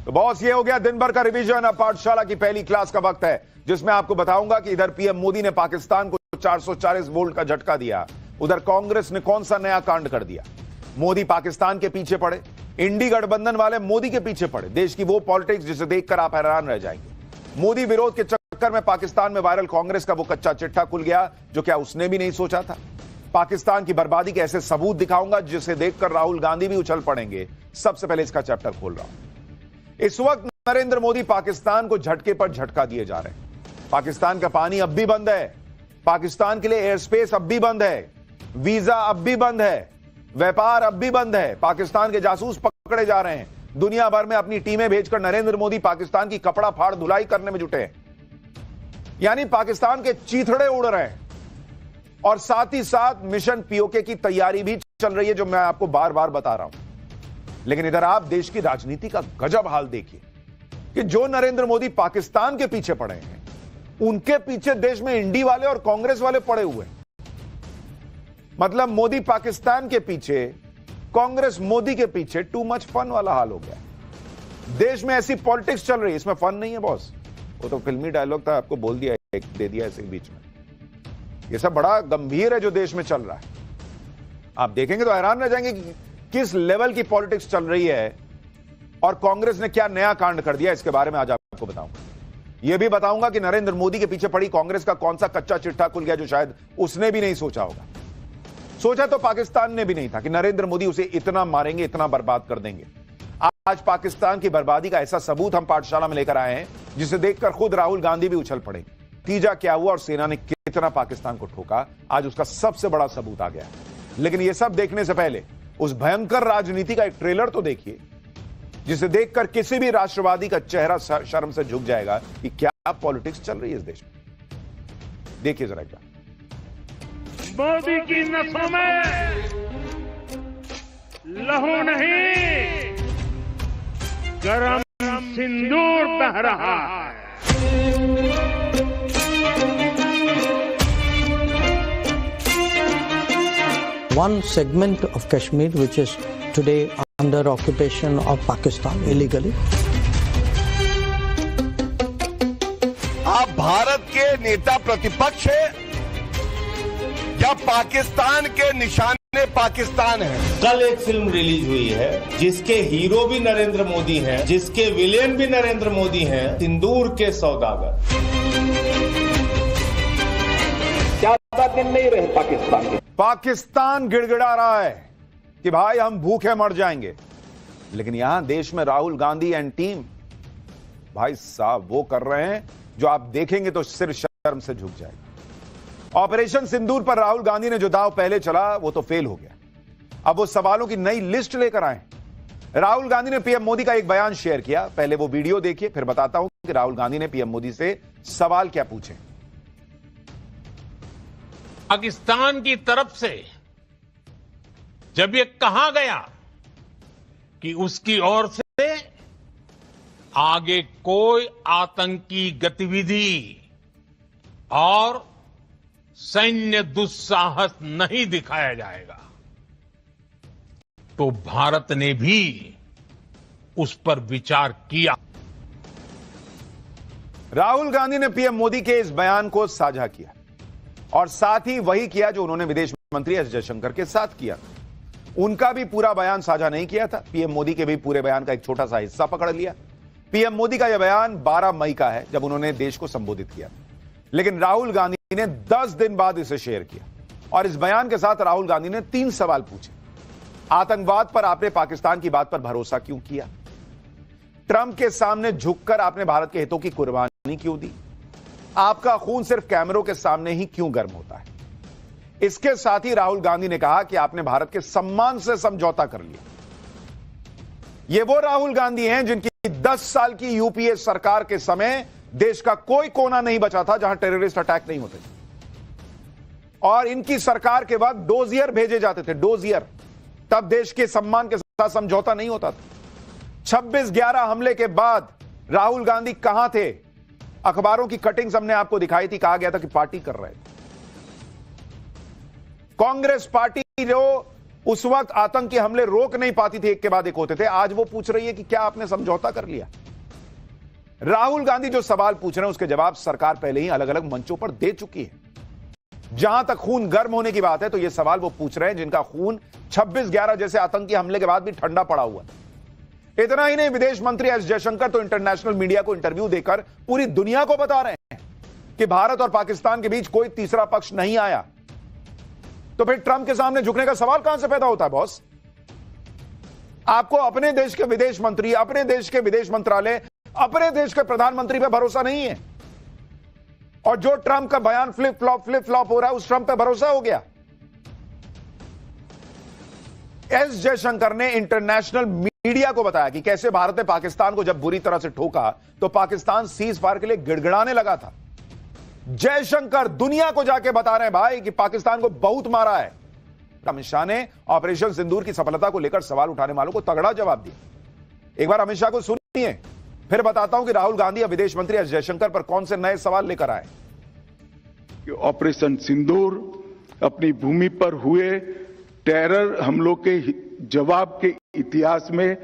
तो बॉस, ये हो गया दिन भर का रिवीजन। अब पाठशाला की पहली क्लास का वक्त है, जिसमें आपको बताऊंगा कि इधर पीएम मोदी ने पाकिस्तान को 440 वोल्ट का झटका दिया, उधर कांग्रेस ने कौन सा नया कांड कर दिया। मोदी पाकिस्तान के पीछे पड़े, इंडी गठबंधन वाले मोदी के पीछे पड़े। देश की वो पॉलिटिक्स जिसे देखकर आप हैरान रह जाएंगे। मोदी विरोध के चक्कर में पाकिस्तान में वायरल कांग्रेस का वो कच्चा चिट्ठा खुल गया जो क्या उसने भी नहीं सोचा था। पाकिस्तान की बर्बादी के ऐसे सबूत दिखाऊंगा जिसे देखकर राहुल गांधी भी उछल पड़ेंगे। सबसे पहले इसका चैप्टर खोल रहा हूं। इस वक्त नरेंद्र मोदी पाकिस्तान को झटके पर झटका दिए जा रहे हैं। पाकिस्तान का पानी अब भी बंद है, पाकिस्तान के लिए एयर स्पेस अब भी बंद है, वीजा अब भी बंद है, व्यापार अब भी बंद है। पाकिस्तान के जासूस पकड़े जा रहे हैं। दुनिया भर में अपनी टीमें भेजकर नरेंद्र मोदी पाकिस्तान की कपड़ा फाड़ धुलाई करने में जुटे हैं। यानी पाकिस्तान के चीथड़े उड़ रहे हैं। और साथ ही साथ मिशन पीओके की तैयारी भी चल रही है, जो मैं आपको बार बार बता रहा हूं। लेकिन इधर आप देश की राजनीति का गजब हाल देखिए कि जो नरेंद्र मोदी पाकिस्तान के पीछे पड़े हैं, उनके पीछे देश में इंडी वाले और कांग्रेस वाले पड़े हुए हैं। मतलब मोदी पाकिस्तान के पीछे, कांग्रेस मोदी के पीछे। टू मच फन वाला हाल हो गया। देश में ऐसी पॉलिटिक्स चल रही है, इसमें फन नहीं है बॉस। वो तो फिल्मी डायलॉग था, आपको बोल दिया, दे दिया ऐसे बीच में। ये सब बड़ा गंभीर है जो देश में चल रहा है। आप देखेंगे तो हैरान रह जाएंगे कि किस लेवल की पॉलिटिक्स चल रही है और कांग्रेस ने क्या नया कांड कर दिया। इसके बारे में आज आपको बताऊंगा। यह भी बताऊंगा कि नरेंद्र मोदी के पीछे पड़ी कांग्रेस का कौन सा कच्चा चिट्ठा खुल गया जो शायद उसने भी नहीं सोचा होगा। सोचा तो पाकिस्तान ने भी नहीं था कि नरेंद्र मोदी उसे इतना मारेंगे, इतना बर्बाद कर देंगे। आज पाकिस्तान की बर्बादी का ऐसा सबूत हम पाठशाला में लेकर आए हैं जिसे देखकर खुद राहुल गांधी भी उछल पड़े। तीजा क्या हुआ और सेना ने कितना पाकिस्तान को ठोका, आज उसका सबसे बड़ा सबूत आ गया है। लेकिन यह सब देखने से पहले उस भयंकर राजनीति का एक ट्रेलर तो देखिए, जिसे देखकर किसी भी राष्ट्रवादी का चेहरा शर्म से झुक जाएगा कि क्या पॉलिटिक्स चल रही है इस देश में। देखिए जरा क्या। मोदी की नसों में लहू नहीं, गरम सिंदूर बह रहा है। One segment of Kashmir which is today under occupation of Pakistan illegally. आप भारत के नेता प्रतिपक्ष है या पाकिस्तान के निशाने पाकिस्तान है? कल एक फिल्म रिलीज हुई है जिसके हीरो भी नरेंद्र मोदी हैं, जिसके विलेन भी नरेंद्र मोदी हैं, सिंदूर के सौदागर। ज्यादा दिन नहीं रहे पाकिस्तान के। पाकिस्तान गिड़गिड़ा रहा है कि भाई हम भूखे मर जाएंगे। लेकिन यहां देश में राहुल गांधी एंड टीम भाई साहब वो कर रहे हैं जो आप देखेंगे तो सिर शर्म से झुक जाएगा। ऑपरेशन सिंदूर पर राहुल गांधी ने जो दांव पहले चला वो तो फेल हो गया। अब वो सवालों की नई लिस्ट लेकर आए। राहुल गांधी ने पीएम मोदी का एक बयान शेयर किया। पहले वो वीडियो देखिए, फिर बताता हूं कि राहुल गांधी ने पीएम मोदी से सवाल क्या पूछे। पाकिस्तान की तरफ से जब ये कहा गया कि उसकी ओर से आगे कोई आतंकी गतिविधि और सैन्य दुस्साहस नहीं दिखाया जाएगा, तो भारत ने भी उस पर विचार किया। राहुल गांधी ने पीएम मोदी के इस बयान को साझा किया और साथ ही वही किया जो उन्होंने विदेश मंत्री एस जयशंकर के साथ किया। उनका भी पूरा बयान साझा नहीं किया था। पीएम मोदी के भी पूरे बयान का एक छोटा सा हिस्सा पकड़ लिया। पीएम मोदी का यह बयान 12 मई का है, जब उन्होंने देश को संबोधित किया। लेकिन राहुल गांधी ने 10 दिन बाद इसे शेयर किया और इस बयान के साथ राहुल गांधी ने 3 सवाल पूछे। आतंकवाद पर आपने पाकिस्तान की बात पर भरोसा क्यों किया? ट्रंप के सामने झुककर आपने भारत के हितों की कुर्बानी क्यों दी? आपका खून सिर्फ कैमरों के सामने ही क्यों गर्म होता है? इसके साथ ही राहुल गांधी ने कहा कि आपने भारत के सम्मान से समझौता कर लिया। ये वो राहुल गांधी हैं जिनकी 10 साल की यूपीए सरकार के समय देश का कोई कोना नहीं बचा था जहां टेररिस्ट अटैक नहीं होते थे। और इनकी सरकार के वक्त डोजियर भेजे जाते थे, डोजियर। तब देश के सम्मान के साथ समझौता नहीं होता था। 26/11 हमले के बाद राहुल गांधी कहां थे? अखबारों की कटिंग्स हमने आपको दिखाई थी, कहा गया था कि पार्टी कर रहे थे। कांग्रेस पार्टी जो उस वक्त आतंकी हमले रोक नहीं पाती थी, एक के बाद एक होते थे। आज वो पूछ रही है कि क्या आपने समझौता कर लिया? राहुल गांधी जो सवाल पूछ रहे हैं उसके जवाब सरकार पहले ही अलग अलग मंचों पर दे चुकी है। जहां तक खून गर्म होने की बात है तो यह सवाल वो पूछ रहे हैं जिनका खून 26/11 जैसे आतंकी हमले के बाद भी ठंडा पड़ा हुआ है। इतना ही नहीं, विदेश मंत्री एस जयशंकर तो इंटरनेशनल मीडिया को इंटरव्यू देकर पूरी दुनिया को बता रहे हैं कि भारत और पाकिस्तान के बीच कोई तीसरा पक्ष नहीं आया। तो फिर ट्रंप के सामने झुकने का सवाल कहां से पैदा होता है बॉस? आपको अपने देश के विदेश मंत्री, अपने देश के विदेश मंत्रालय, अपने देश के प्रधानमंत्री पे भरोसा नहीं है, और जो ट्रंप का बयान फ्लिप फ्लॉप हो रहा है उस ट्रंप पे भरोसा हो गया। एस जयशंकर ने इंटरनेशनल मीडिया को बताया कि कैसे भारत ने पाकिस्तान को जब बुरी तरह से ठोका तो पाकिस्तान सीज फायर के लिए गिड़गिड़ाने लगा था। जयशंकर दुनिया को जाके बता रहे हैं भाई कि पाकिस्तान को बहुत मारा है। अमित शाह ने ऑपरेशन सिंदूर की सफलता को लेकर सवाल उठाने वालों को तगड़ा जवाब दिया। एक बार अमित शाह को सुनिए, फिर बताता हूं कि राहुल गांधी या विदेश मंत्री एस जयशंकर पर कौन से नए सवाल लेकर आए। ऑपरेशन सिंदूर अपनी भूमि पर हुए टेरर हमलों के जवाब के इतिहास में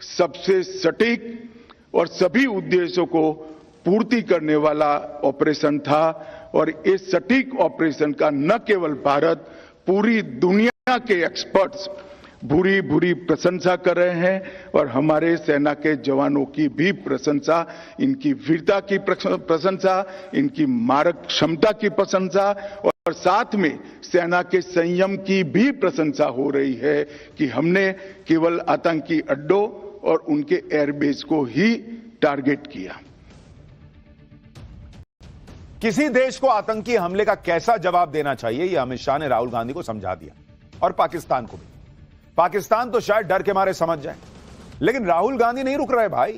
सबसे सटीक और सभी उद्देश्यों को पूर्ति करने वाला ऑपरेशन था, और इस सटीक ऑपरेशन का न केवल भारत, पूरी दुनिया के एक्सपर्ट्स भूरी भूरी प्रशंसा कर रहे हैं, और हमारे सेना के जवानों की भी प्रशंसा, इनकी वीरता की प्रशंसा, इनकी मारक क्षमता की प्रशंसा, और साथ में सेना के संयम की भी प्रशंसा हो रही है कि हमने केवल आतंकी अड्डों और उनके एयरबेस को ही टारगेट किया। किसी देश को आतंकी हमले का कैसा जवाब देना चाहिए यह अमित शाह ने राहुल गांधी को समझा दिया, और पाकिस्तान को भी। पाकिस्तान तो शायद डर के मारे समझ जाए, लेकिन राहुल गांधी नहीं रुक रहे भाई।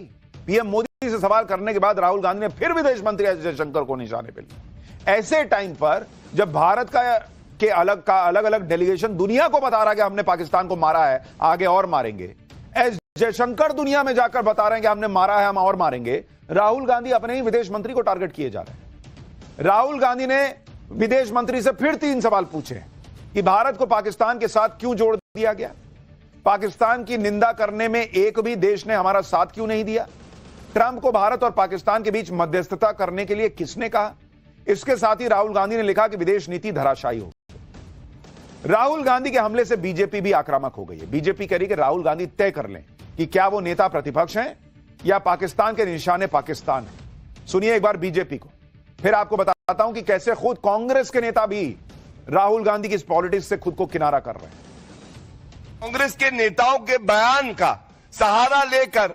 पीएम मोदी से सवाल करने के बाद राहुल गांधी ने फिर विदेश मंत्री एस जयशंकर को निशाने पर लिया। ऐसे टाइम पर जब भारत का अलग अलग डेलीगेशन दुनिया को बता रहा है कि हमने पाकिस्तान को मारा है, आगे और मारेंगे, एस जयशंकर दुनिया में जाकर बता रहे हैं कि हमने मारा है, हम और मारेंगे, राहुल गांधी अपने ही विदेश मंत्री को टारगेट किए जा रहे हैं। राहुल गांधी ने विदेश मंत्री से फिर 3 सवाल पूछे कि भारत को पाकिस्तान के साथ क्यों जोड़ दिया गया, पाकिस्तान की निंदा करने में एक भी देश ने हमारा साथ क्यों नहीं दिया, ट्रंप को भारत और पाकिस्तान के बीच मध्यस्थता करने के लिए किसने कहा। इसके साथ ही राहुल गांधी ने लिखा कि विदेश नीति धराशायी हो। राहुल गांधी के हमले से बीजेपी भी आक्रामक हो गई है। बीजेपी कह रही कि राहुल गांधी तय कर लें कि क्या वो नेता प्रतिपक्ष हैं या पाकिस्तान के निशाने पाकिस्तान है। सुनिए एक बार बीजेपी को, फिर आपको बताता हूं कि कैसे खुद कांग्रेस के नेता भी राहुल गांधी की इस पॉलिटिक्स से खुद को किनारा कर रहे हैं। कांग्रेस के नेताओं के बयान का सहारा लेकर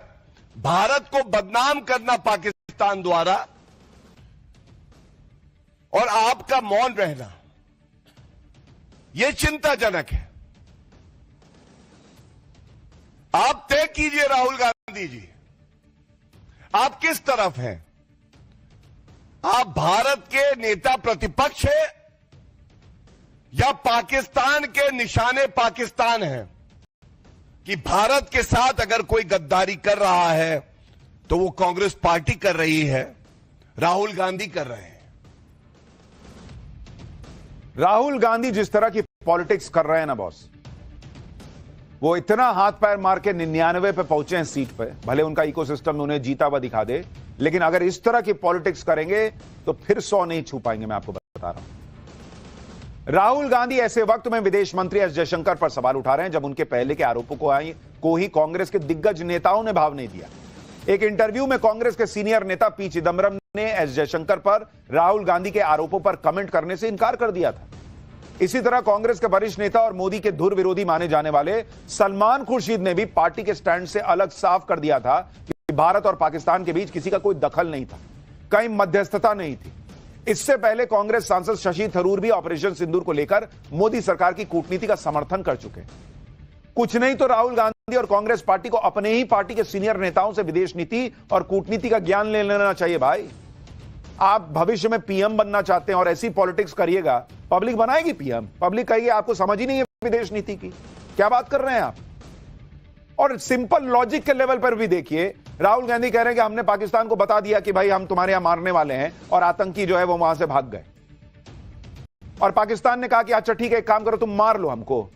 भारत को बदनाम करना पाकिस्तान द्वारा, और आपका मौन रहना, यह चिंताजनक है। आप तय कीजिए राहुल गांधी जी, आप किस तरफ हैं? आप भारत के नेता प्रतिपक्ष हैं या पाकिस्तान के निशाने पाकिस्तान हैं? कि भारत के साथ अगर कोई गद्दारी कर रहा है तो वो कांग्रेस पार्टी कर रही है, राहुल गांधी कर रहे हैं। राहुल गांधी जिस तरह की पॉलिटिक्स कर रहे हैं ना बॉस, वो इतना हाथ पैर मार के 99 पे पहुंचे हैं सीट पे, भले उनका इकोसिस्टम उन्हें जीता हुआ दिखा दे, लेकिन अगर इस तरह की पॉलिटिक्स करेंगे तो फिर 100 नहीं छू पाएंगे। मैं आपको बता रहा हूं। राहुल गांधी ऐसे वक्त में विदेश मंत्री एस जयशंकर पर सवाल उठा रहे हैं जब उनके पहले के आरोपों को ही कांग्रेस के दिग्गज नेताओं ने भाव नहीं दिया। एक इंटरव्यू में कांग्रेस के सीनियर नेता पी चिदंबरम ने एस जयशंकर पर राहुल गांधी के आरोपों पर कमेंट करने से इनकार कर दिया था। इसी तरह कांग्रेस के वरिष्ठ नेता और मोदी के धुर विरोधी माने जाने वाले सलमान खुर्शीद ने भी पार्टी के स्टैंड से अलग साफ कर दिया था कि भारत और पाकिस्तान के बीच किसी का कोई दखल नहीं था, कहीं मध्यस्थता नहीं थी। इससे पहले कांग्रेस सांसद शशि थरूर भी ऑपरेशन सिंदूर को लेकर मोदी सरकार की कूटनीति का समर्थन कर चुके हैं। कुछ नहीं तो राहुल गांधी और कांग्रेस पार्टी को अपने ही पार्टी के सीनियर नेताओं से विदेश नीति और कूटनीति का ज्ञान ले लेना चाहिए भाई। आप भविष्य में पीएम बनना चाहते हैं और ऐसी पॉलिटिक्स करिएगा, पब्लिक बनाएगी पीएम। पब्लिक कहेगी आपको समझ ही नहीं है विदेश नीति की, क्या बात कर रहे हैं आप। और सिंपल लॉजिक के लेवल पर भी देखिए, राहुल गांधी कह रहे हैं कि हमने पाकिस्तान को बता दिया कि भाई हम तुम्हारे यहां मारने वाले हैं, और आतंकी जो है वो वहां से भाग गए, और पाकिस्तान ने कहा कि अच्छा ठीक है एक काम करो तुम मार लो हमको।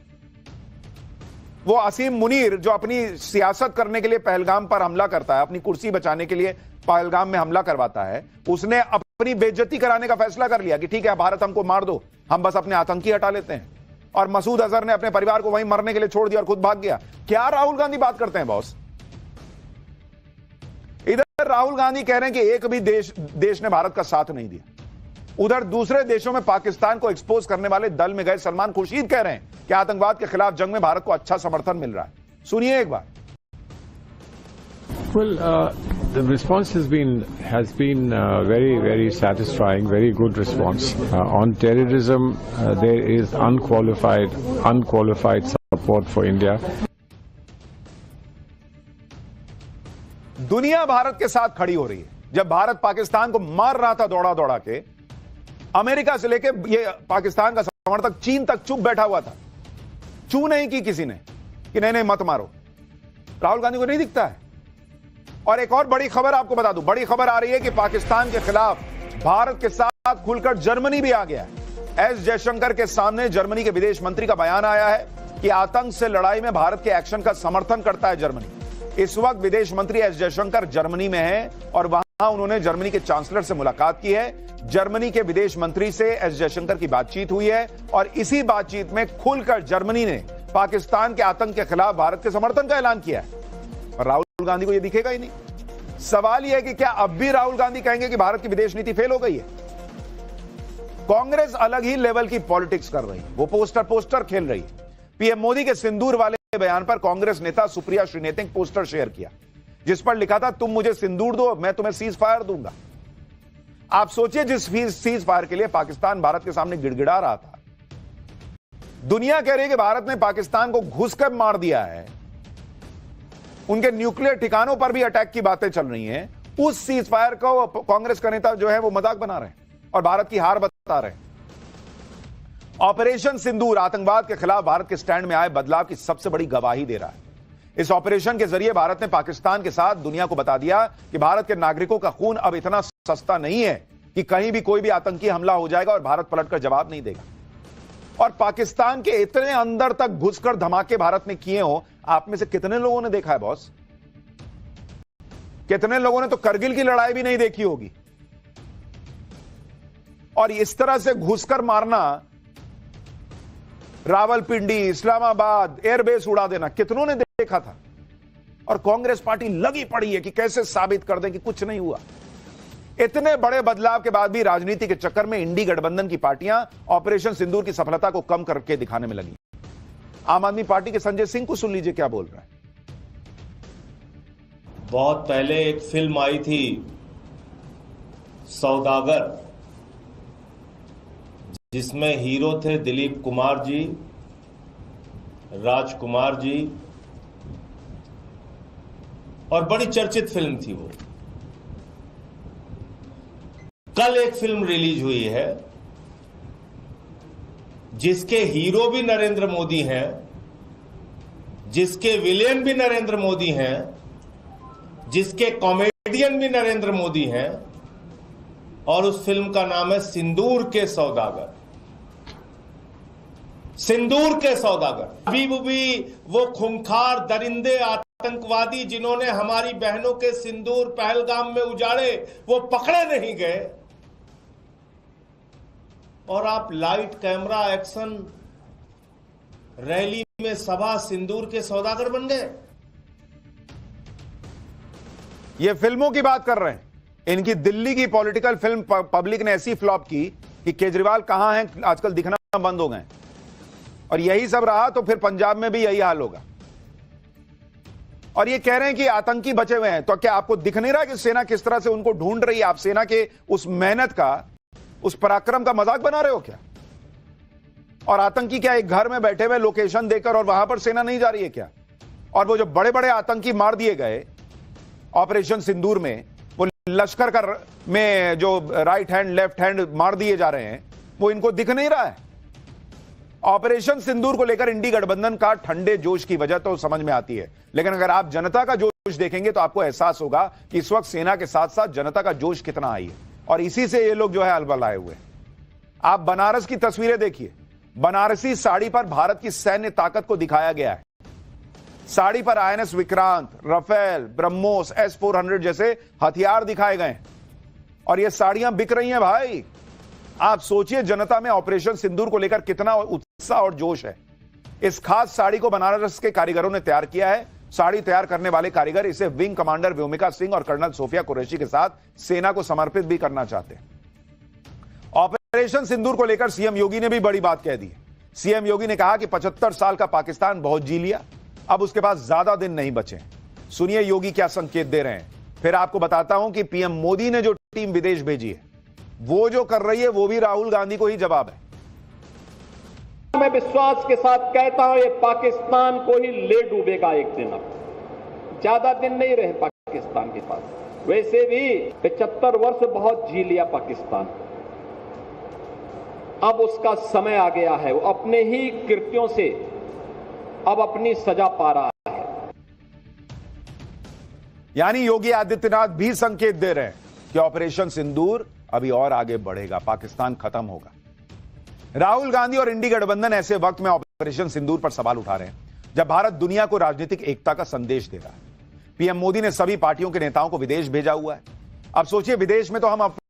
वो असीम मुनीर जो अपनी सियासत करने के लिए पहलगाम पर हमला करता है, अपनी कुर्सी बचाने के लिए पहलगाम में हमला करवाता है, उसने अपनी बेइज्जती कराने का फैसला कर लिया कि ठीक है भारत हमको मार दो, हम बस अपने आतंकी हटा लेते हैं। और मसूद अजहर ने अपने परिवार को वहीं मरने के लिए छोड़ दिया और खुद भाग गया। क्या राहुल गांधी बात करते हैं बॉस? इधर राहुल गांधी कह रहे हैं कि एक भी देश ने भारत का साथ नहीं दिया, उधर दूसरे देशों में पाकिस्तान को एक्सपोज करने वाले दल में गए सलमान खुर्शीद कह रहे हैं कि आतंकवाद के खिलाफ जंग में भारत को अच्छा समर्थन मिल रहा है। सुनिए एक बार। Well, the response has been very satisfying, very good response. On terrorism, there is unqualified support for India. दुनिया भारत के साथ खड़ी हो रही है। जब भारत पाकिस्तान को मार रहा था दौड़ा दौड़ा के, अमेरिका से लेके ये पाकिस्तान का समर्थक चीन तक चुप बैठा हुआ था, चू नहीं की किसी ने कि नहीं मत मारो। राहुल गांधी को नहीं दिखता है। और एक और बड़ी खबर आपको बता दूं, बड़ी खबर आ रही है कि पाकिस्तान के खिलाफ भारत के साथ खुलकर जर्मनी भी आ गया है। एस जयशंकर के सामने जर्मनी के विदेश मंत्री का बयान आया है कि आतंक से लड़ाई में भारत के एक्शन का समर्थन करता है जर्मनी। इस वक्त विदेश मंत्री एस जयशंकर जर्मनी में हैं और वहां उन्होंने जर्मनी के चांसलर से मुलाकात की है। जर्मनी के विदेश मंत्री से एस जयशंकर की बातचीत हुई है और इसी बातचीत में खुलकर जर्मनी ने पाकिस्तान के आतंक के खिलाफ भारत के समर्थन का ऐलान किया है। और राहुल गांधी को यह दिखेगा ही नहीं। सवाल यह है कि क्या अब भी राहुल गांधी कहेंगे कि भारत की विदेश नीति फेल हो गई है? कांग्रेस अलग ही लेवल की पॉलिटिक्स कर रही है, वो पोस्टर खेल रही है। पीएम मोदी के सिंदूर वाले बयान पर कांग्रेस नेता सुप्रिया श्रीनेत ने पोस्टर शेयर किया जिस पर लिखा था, तुम मुझे सिंदूर दो, मैं तुम्हें सीज फायर दूंगा। आप सोचिए, जिस सीज फायर के लिए पाकिस्तान भारत के सामने गिड़गिड़ा रहा था, दुनिया कह रही है कि भारत ने पाकिस्तान को घुसकर मार दिया है, उनके न्यूक्लियर ठिकानों पर भी अटैक की बातें चल रही हैं। उस सीज फायर को कांग्रेस का नेता जो है वो मजाक बना रहे हैं और भारत की हार बता रहे हैं। ऑपरेशन सिंदूर आतंकवाद के खिलाफ भारत के स्टैंड में आए बदलाव की सबसे बड़ी गवाही दे रहा है। इस ऑपरेशन के जरिए भारत ने पाकिस्तान के साथ दुनिया को बता दिया कि भारत के नागरिकों का खून अब इतना सस्ता नहीं है कि कहीं भी कोई भी आतंकी हमला हो जाएगा और भारत पलटकर जवाब नहीं देगा। और पाकिस्तान के इतने अंदर तक घुसकर धमाके भारत ने किए हो, आप में से कितने लोगों ने देखा है बॉस? कितने लोगों ने तो करगिल की लड़ाई भी नहीं देखी होगी। और इस तरह से घुसकर मारना, रावलपिंडी, इस्लामाबाद, एयरबेस उड़ा देना, कितनों ने देखा था? और कांग्रेस पार्टी लगी पड़ी है कि कैसे साबित कर दे कि कुछ नहीं हुआ। इतने बड़े बदलाव के बाद भी राजनीति के चक्कर में इंडी गठबंधन की पार्टियां ऑपरेशन सिंदूर की सफलता को कम करके दिखाने में लगी। आम आदमी पार्टी के संजय सिंह को सुन लीजिए क्या बोल रहे हैं। बहुत पहले एक फिल्म आई थी सौदागर, जिसमें हीरो थे दिलीप कुमार जी, राजकुमार जी, और बड़ी चर्चित फिल्म थी वो। कल एक फिल्म रिलीज हुई है जिसके हीरो भी नरेंद्र मोदी हैं, जिसके विलेन भी नरेंद्र मोदी हैं, जिसके कॉमेडियन भी नरेंद्र मोदी हैं, और उस फिल्म का नाम है सिंदूर के सौदागर। सिंदूर के सौदागर। अभी भी वो खूंखार दरिंदे आतंकवादी जिन्होंने हमारी बहनों के सिंदूर पहलगाम में उजाड़े, वो पकड़े नहीं गए, और आप लाइट कैमरा एक्शन रैली में सभा सिंदूर के सौदागर बन गए। ये फिल्मों की बात कर रहे हैं। इनकी दिल्ली की पॉलिटिकल फिल्म पब्लिक ने ऐसी फ्लॉप की कि केजरीवाल कहां हैं आजकल दिखना बंद हो गए। और यही सब रहा तो फिर पंजाब में भी यही हाल होगा। और ये कह रहे हैं कि आतंकी बचे हुए हैं, तो क्या आपको दिख नहीं रहा कि सेना किस तरह से उनको ढूंढ रही है? आप सेना के उस मेहनत का, उस पराक्रम का मजाक बना रहे हो क्या? और आतंकी क्या एक घर में बैठे हुए लोकेशन देकर और वहां पर सेना नहीं जा रही है क्या? और वो जो बड़े बड़े आतंकी मार दिए गए ऑपरेशन सिंदूर में, वो लश्कर का में जो राइट हैंड लेफ्ट हैंड मार दिए जा रहे हैं, वो इनको दिख नहीं रहा है? ऑपरेशन सिंदूर को लेकर इंडी गठबंधन का ठंडे जोश की वजह तो समझ में आती है, लेकिन अगर आप जनता का जोश देखेंगे तो आपको एहसास होगा कि इस वक्त सेना के साथ साथ जनता का जोश कितना आई है। और इसी से ये लोग जो है अलबल आए हुए हैं। आप बनारस की तस्वीरें देखिए, बनारसी साड़ी पर भारत की सैन्य ताकत को दिखाया गया है। साड़ी पर INS Vikrant, Rafale, BrahMos, S-400 जैसे हथियार दिखाए गए और ये साड़ियां बिक रही हैं भाई। आप सोचिए जनता में ऑपरेशन सिंदूर को लेकर कितना उत्साह और जोश है। इस खास साड़ी को बनारस के कारीगरों ने तैयार किया है। साड़ी तैयार करने वाले कारीगर इसे विंग कमांडर व्योमिका सिंह और कर्नल सोफिया कुरैशी के साथ सेना को समर्पित भी करना चाहते हैं। ऑपरेशन सिंदूर को लेकर सीएम योगी ने भी बड़ी बात कह दी। सीएम योगी ने कहा कि 75 साल का पाकिस्तान बहुत जी लिया, अब उसके पास ज्यादा दिन नहीं बचे। सुनिए योगी क्या संकेत दे रहे हैं। फिर आपको बताता हूं कि पीएम मोदी ने जो टीम विदेश भेजी है, वो जो कर रही है वो भी राहुल गांधी को ही जवाब है। मैं विश्वास के साथ कहता हूं ये पाकिस्तान को ही ले डूबेगा एक दिन। अब ज्यादा दिन नहीं रहे पाकिस्तान के पास। वैसे भी 75 वर्ष बहुत जी लिया पाकिस्तान, अब उसका समय आ गया है। वो अपने ही कृत्यों से अब अपनी सजा पा रहा है। यानी योगी आदित्यनाथ भी संकेत दे रहे हैं कि ऑपरेशन सिंदूर अभी और आगे बढ़ेगा, पाकिस्तान खत्म होगा। राहुल गांधी और इंडी गठबंधन ऐसे वक्त में ऑपरेशन सिंदूर पर सवाल उठा रहे हैं जब भारत दुनिया को राजनीतिक एकता का संदेश दे रहा है। पीएम मोदी ने सभी पार्टियों के नेताओं को विदेश भेजा हुआ है। अब सोचिए, विदेश में तो हम